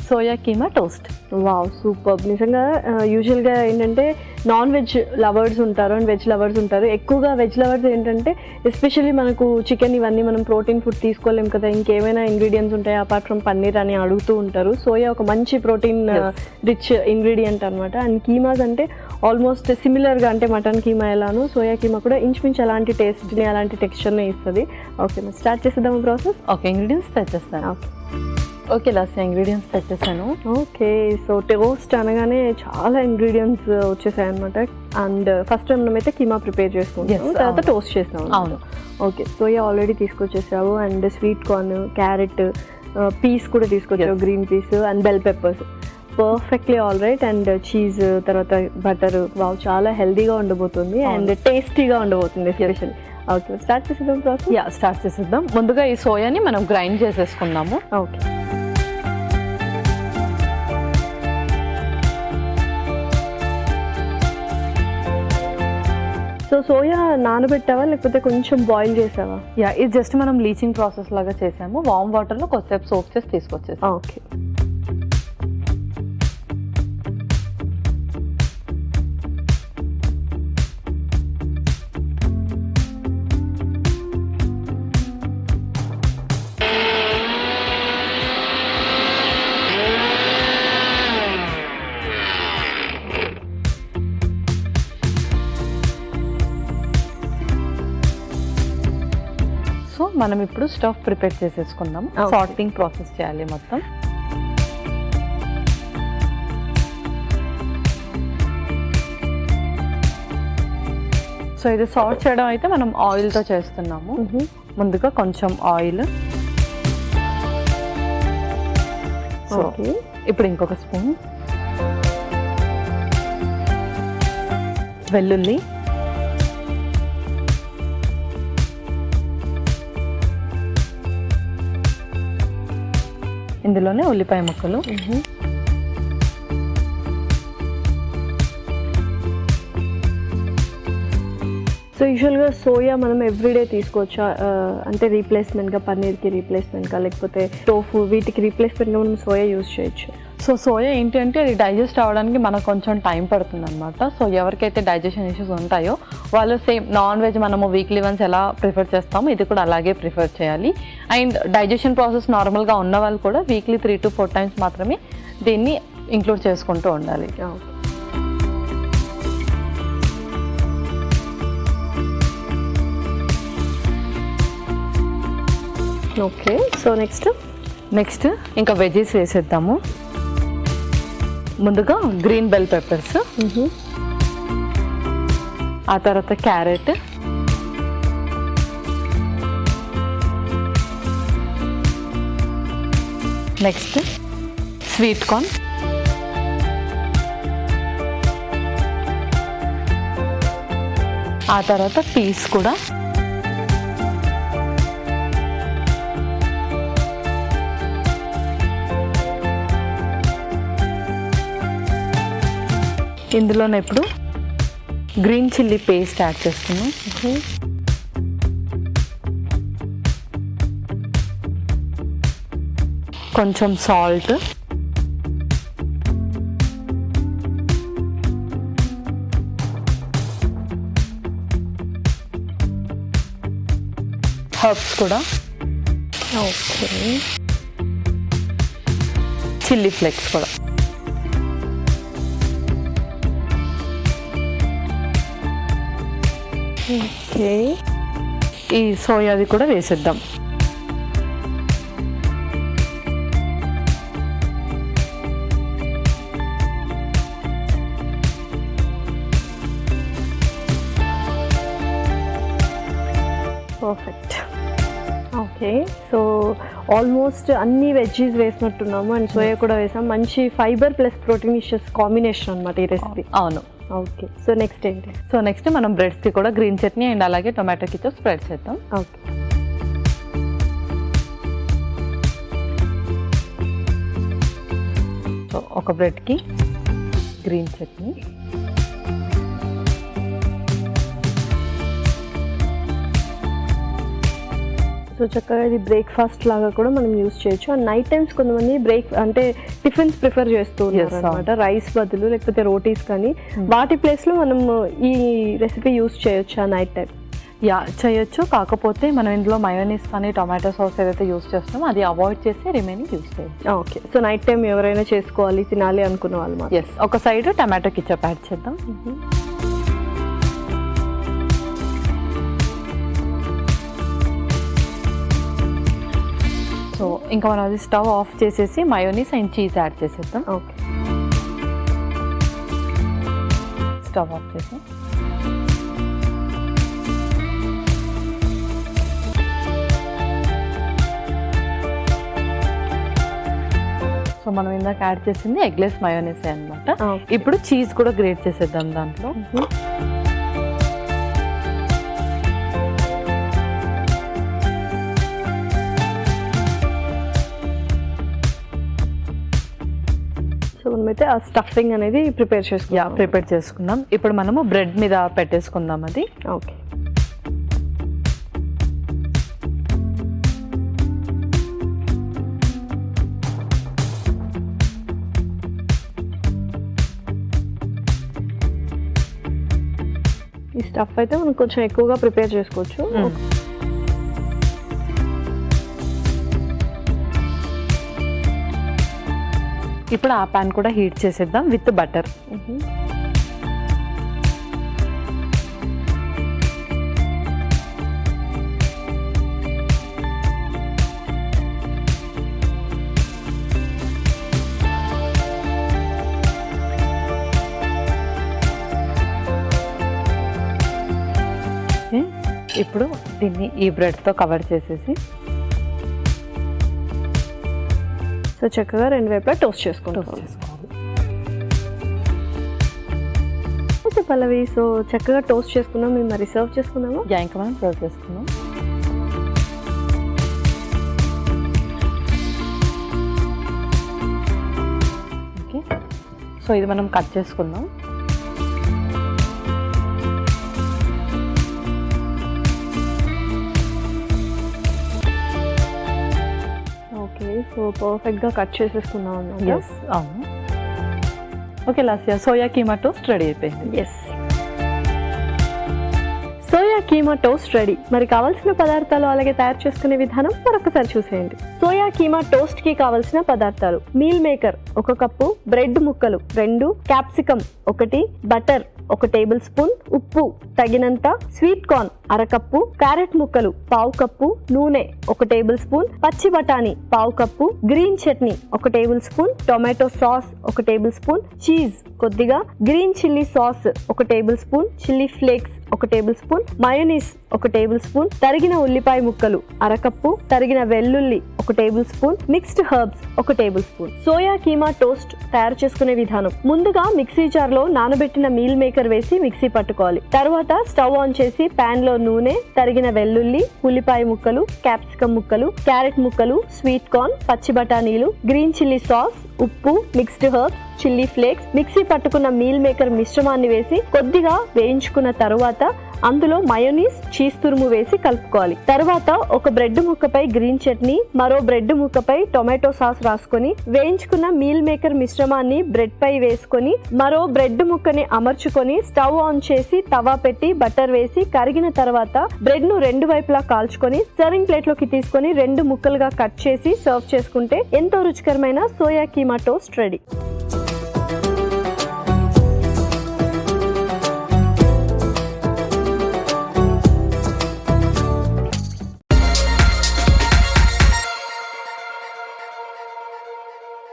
Soya keema toast. Wow, super. నిజంగా యూజువల్గా ఏంటంటే నాన్ వెజ్ లవర్స్ ఉంటారు అండ్ వెజ్ లవర్స్ ఉంటారు. ఎక్కువగా వెజ్ లవర్స్ ఏంటంటే ఎస్పెషల్లీ మనకు చికెన్ ఇవన్నీ మనం ప్రోటీన్ ఫుడ్ తీసుకోలేం కదా, ఇంకేమైనా ఇంగ్రీడియంట్స్ ఉంటాయి అపార్ట్ ఫ్రమ్ పన్నీర్ అని అడుగుతూ ఉంటారు. సోయా ఒక మంచి ప్రోటీన్ రిచ్ ఇంగ్రీడియంట్ అనమాట. అండ్ కీమాస్ అంటే ఆల్మోస్ట్ సిమిలర్గా, అంటే మటన్ కీమా ఎలానో సోయా కీమా కూడా ఇంచుమించు అలాంటి టేస్ట్ని అలాంటి టెక్స్చర్ని ఇస్తుంది. ఓకే, మరి స్టార్ట్ చేసేద్దాము ప్రాసెస్. ఓకే, ఇంగ్రీడియంట్స్ తెచ్చేస్తాను. ఓకే లాస్ట్ ఇంగ్రీడియంట్స్ తెచ్చేసాను. ఓకే, సో టోస్ట్ అనగానే చాలా ఇంగ్రీడియంట్స్ వచ్చేసాయి అనమాట. అండ్ ఫస్ట్ మనమైతే కీమా ప్రిపేర్ చేసుకుంటాం, తర్వాత టోస్ట్ చేస్తాం. అవును. ఓకే, సోయా ఆల్రెడీ తీసుకొచ్చేసావు. And sweet corn, carrot, peas కూడా తీసుకొచ్చావు, green peas and bell peppers. Perfectly all right. And cheese, తర్వాత బటర్. వావ్, చాలా హెల్దీగా ఉండబోతుంది అండ్ టేస్టీగా ఉండబోతుంది ఎస్పెషల్లీ. ఓకే, స్టార్ట్ చేసేద్దాం ప్రాసెస్. స్టార్ట్ చేసేద్దాం. ముందుగా ఈ సోయాని మనం గ్రైండ్ చేసేసుకుందాము. ఓకే, సో సోయా నానబెట్టావా లేకపోతే కొంచెం బాయిల్ చేసావా? ఇది జస్ట్ మనం లీచింగ్ ప్రాసెస్ లాగా చేసాము. వామ్ వాటర్లో కొద్దిసేపు సోక్ చేసి తీసుకొచ్చేసాం. ఓకే, సో మనం ఇప్పుడు స్టఫ్ ప్రిపేర్ చేసేసుకుందాం. సార్టింగ్ ప్రాసెస్ చేయాలి మొత్తం. సో ఇది సార్ట్ చేయడం అయితే మనం ఆయిల్తో చేస్తున్నాము. ముందుగా కొంచెం ఆయిల్. సో ఇప్పుడు ఇంకొక స్పూన్ వెల్లుల్లి, ఇందులోనే ఉల్లిపాయ ముక్కలు, సో యూజువల్గా సోయా మనం ఎవ్రీడే తీసుకోవచ్చా? అంటే రీప్లేస్మెంట్గా పన్నీర్కి రీప్లేస్మెంట్గా లేకపోతే టోఫు వీటికి రీప్లేస్మెంట్గా మనం సోయా యూజ్ చేయొచ్చు. సో సోయా ఏంటి అంటే అది డైజెస్ట్ అవ్వడానికి మనకు కొంచెం టైం పడుతుంది అనమాట. సో ఎవరికైతే డైజెషన్ ఇష్యూస్ ఉంటాయో వాళ్ళు సేమ్ నాన్ వెజ్ మనము వీక్లీ వన్స్ ఎలా ప్రిఫర్ చేస్తామో ఇది కూడా అలాగే ప్రిఫర్ చేయాలి. అండ్ డైజెషన్ ప్రాసెస్ నార్మల్గా ఉన్న వాళ్ళు కూడా వీక్లీ 3 to 4 times మాత్రమే దీన్ని ఇంక్లూడ్ చేసుకుంటూ ఉండాలి. ఓకే, సో నెక్స్ట్ ఇంకా వెజీస్ వేసేద్దాము. ముందుగా గ్రీన్ బెల్ పెప్పర్స్, ఆ తర్వాత క్యారెట్, నెక్స్ట్ స్వీట్ కార్న్, ఆ తర్వాత పీస్ కూడా, ఇందులోనే ఇప్పుడు గ్రీన్ చిల్లీ పేస్ట్ యాడ్ చేస్తున్నాం. కొంచెం సాల్ట్, హర్బ్స్ కూడా, ఓకే, చిల్లీ ఫ్లేక్స్ కూడా. ఓకే, ఈ సోయాది కూడా వేసేద్దాం. పర్ఫెక్ట్. ఓకే, సో ఆల్మోస్ట్ అన్ని వెజ్జీస్ వేసినట్టున్నాము అండ్ సోయా కూడా వేసాం. మంచి ఫైబర్ ప్లస్ ప్రోటీనిషియస్ కాంబినేషన్ అనమాట ఈ రెసిపీ. అవును. ఓకే, సో నెక్స్ట్ ఏంటి? సో నెక్స్ట్ మనం బ్రెడ్స్కి కూడా గ్రీన్ చట్నీ అండ్ అలాగే టొమాటో కిచప్ స్ప్రెడ్ చేద్దాం. ఓకే, సో ఒక బ్రెడ్కి గ్రీన్ చట్నీ, సో చక్కగా ఇది బ్రేక్ఫాస్ట్ లాగా కూడా మనం యూస్ చేయొచ్చు. అండ్ నైట్ టైమ్స్ కొంతమంది అంటే టిఫిన్స్ ప్రిఫర్ చేస్తూ ఉన్నారు అనమాట, రైస్ బదులు లేకపోతే రోటీస్ కానీ. వాటి ప్లేస్లో మనం ఈ రెసిపీ యూస్ చేయొచ్చు ఆ నైట్ టైం? యా, చేయొచ్చు. కాకపోతే మనం ఇందులో మయోనీస్ కానీ టొమాటో సాస్ ఏదైతే యూస్ చేస్తామో అది అవాయిడ్ చేసి రిమైనింగ్ యూస్ చేయొచ్చు. ఓకే. సో నైట్ టైం ఎవరైనా చేసుకోవాలి తినాలి అనుకున్న వాళ్ళు మాత్రం. ఎస్, ఒక సైడ్ టమాటో కెచప్ యాడ్ చేద్దాం. సో ఇంకా మనం అది స్టవ్ ఆఫ్ చేసేసి మయోనీస్ అండ్ చీజ్ యాడ్ చేసేద్దాం. ఓకే, స్టవ్ ఆఫ్ చేసి సో మనం ఇందాక యాడ్ చేసింది ఎగ్లెస్ మయోనీస్ అనమాట. ఇప్పుడు చీజ్ కూడా గ్రేట్ చేసేద్దాం దాంట్లో. సో మనమైతే ఆ స్టఫింగ్ అనేది ప్రిపేర్ చేసుకుందాం. ఇప్పుడు మనము బ్రెడ్ మీద పెట్టేసుకుందాం అది. ఓకే, ఈ స్టఫ్ అయితే మనం కొంచెం ఎక్కువగా ప్రిపేర్ చేసుకోవచ్చు. ఇప్పుడు ఆ పాన్ కూడా హీట్ చేసేద్దాం విత్ బటర్. ఇప్పుడు దీన్ని ఈ బ్రెడ్తో కవర్ చేసేసి సో చక్కగా రెండు వైపులా టోస్ట్ చేసుకోవాలి. ఓకే పల్లవి, సో చక్కగా టోస్ట్ చేసుకున్నాం. మేము మరి సర్వ్ చేసుకున్నాము. ఇంకా మనం సర్వ్ చేసుకున్నాం. ఓకే, సో ఇది మనం కట్ చేసుకుందాం. సో పర్ఫెక్ట్గా కట్ చేసేసుకున్నాం అన్నమాట. ఎస్, అవును. Okay Lasya, soya keema toast ready అయిపోయింది. Yes, soya keema toast ready. మరి కావాల్సిన పదార్థాలు అలాగే తయారు చేసుకునే విధానం మరొకసారి చూసేయండి. సోయా కీమా టోస్ట్ కి కావలసిన పదార్థాలు: మీల్ మేకర్ 1 కప్పు, బ్రెడ్ ముక్కలు 2, క్యాప్సికమ్ 1, బటర్ 1 టేబుల్ స్పూన్, ఉప్పు తగినంత, స్వీట్ కార్న్ 1/2 కప్పు, క్యారెట్ ముక్కలు 1/2 కప్పు, నూనె 1 టేబుల్ స్పూన్, పచ్చి బఠానీ 1/2 cup, green chutney 1 tablespoon, tomato sauce 1 tablespoon, cheese కొద్దిగా, green chilli sauce 1 tablespoon, chilli flakes 1 tablespoon, mayonnaise 1 tablespoon, తరిగిన ఉల్లిపాయ ముక్కలు 1/2 కప్పు, తరిగిన వెల్లుల్లి 1 tablespoon, mixed herbs 1 tablespoon. Soya keema toast తయారు చేసుకునే విధానం: ముందుగా మిక్సీ జార్ లో నానబెట్టిన మీల్ మేకర్ వేసి మిక్సీ పట్టుకోవాలి. తర్వాత స్టవ్ ఆన్ చేసి పాన్ లో నూనె, తరిగిన వెల్లుల్లి, ఉల్లిపాయ ముక్కలు, క్యాప్సికమ్ ముక్కలు, క్యారెట్ ముక్కలు, స్వీట్ కార్న్, పచ్చి బఠానీలు, గ్రీన్ చిల్లీ సాస్, ఉప్పు, mixed herbs, chilli flakes, mixie పట్టుకున్న మీల్ మేకర్ మిశ్రమాన్ని వేసి కొద్దిగా వేయించుకున్న తరువాత అందులో మయోనీస్, చీజ్ తురుము వేసి కలుపుకోవాలి. తర్వాత ఒక బ్రెడ్ ముక్కపై గ్రీన్ చట్నీ, మరో బ్రెడ్ ముక్కపై టొమాటో సాస్ రాసుకొని వేయించుకున్న మీల్ మేకర్ మిశ్రమాన్ని బ్రెడ్ పై వేసుకొని మరో బ్రెడ్ ముక్కని అమర్చుకొని స్టవ్ ఆన్ చేసి తవా పెట్టి బటర్ వేసి కరిగిన తర్వాత బ్రెడ్ ను 2 వైపులా కాల్చుకొని సర్వింగ్ ప్లేట్ లోకి తీసుకొని 2 ముక్కలుగా కట్ చేసి సర్వ్ చేసుకుంటే ఎంతో రుచికరమైన సోయా కీమా టోస్ట్ రెడీ.